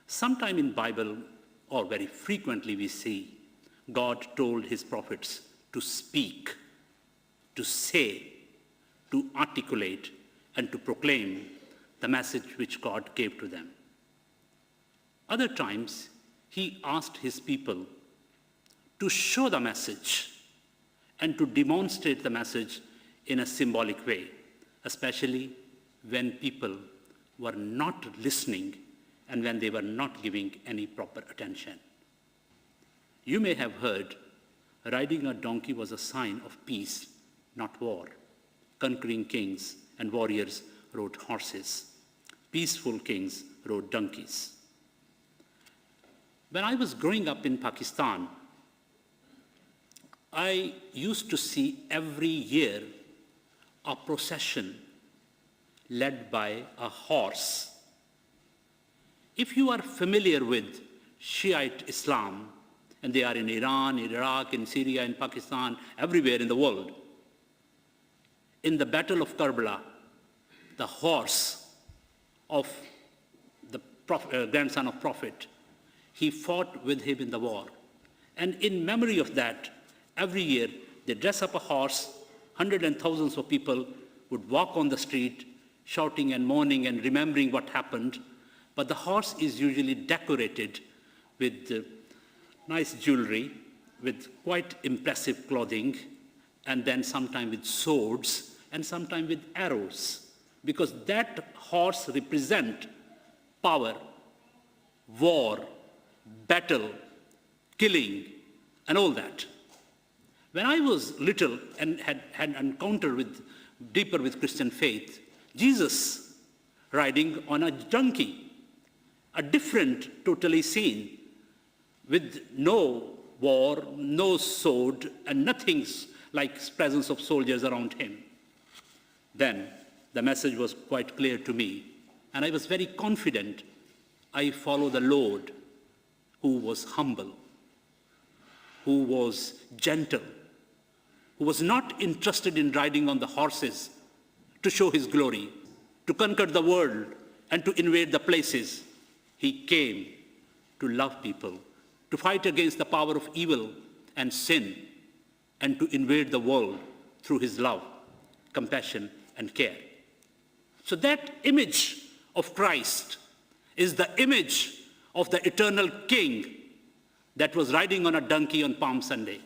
Sometime in Bible, or very frequently we see, God told his prophets to speak, to say, to articulate, and to proclaim the message which God gave to them. Other times, he asked his people to show the message and to demonstrate the message in a symbolic way, especially when people were not listening and when they were not giving any proper attention. You may have heard, riding a donkey was a sign of peace, not war. Conquering kings and warriors rode horses. Peaceful kings rode donkeys. When I was growing up in Pakistan, I used to see every year a procession led by a horse. If you are familiar with Shiite Islam, and they are in Iran, Iraq, in Syria, in Pakistan, everywhere in the world, in the Battle of Karbala, the horse of the grandson of Prophet, he fought with him in the war. And in memory of that, every year they dress up a horse, hundreds and thousands of people would walk on the street, shouting and mourning and remembering what happened. But the horse is usually decorated with nice jewelry, with quite impressive clothing, and then sometimes with swords, and sometimes with arrows, because that horse represents power, war, battle, killing, and all that. When I was little and had an encounter deeper with Christian faith, Jesus riding on a donkey, a different totally scene, with no war, no sword, and nothing like presence of soldiers around him. Then the message was quite clear to me, and I was very confident I follow the Lord, who was humble, who was gentle, who was not interested in riding on the horses to show his glory, to conquer the world, and to invade the places. He came to love people, to fight against the power of evil and sin, and to invade the world through his love, compassion, and care. So that image of Christ is the image of the eternal King that was riding on a donkey on Palm Sunday.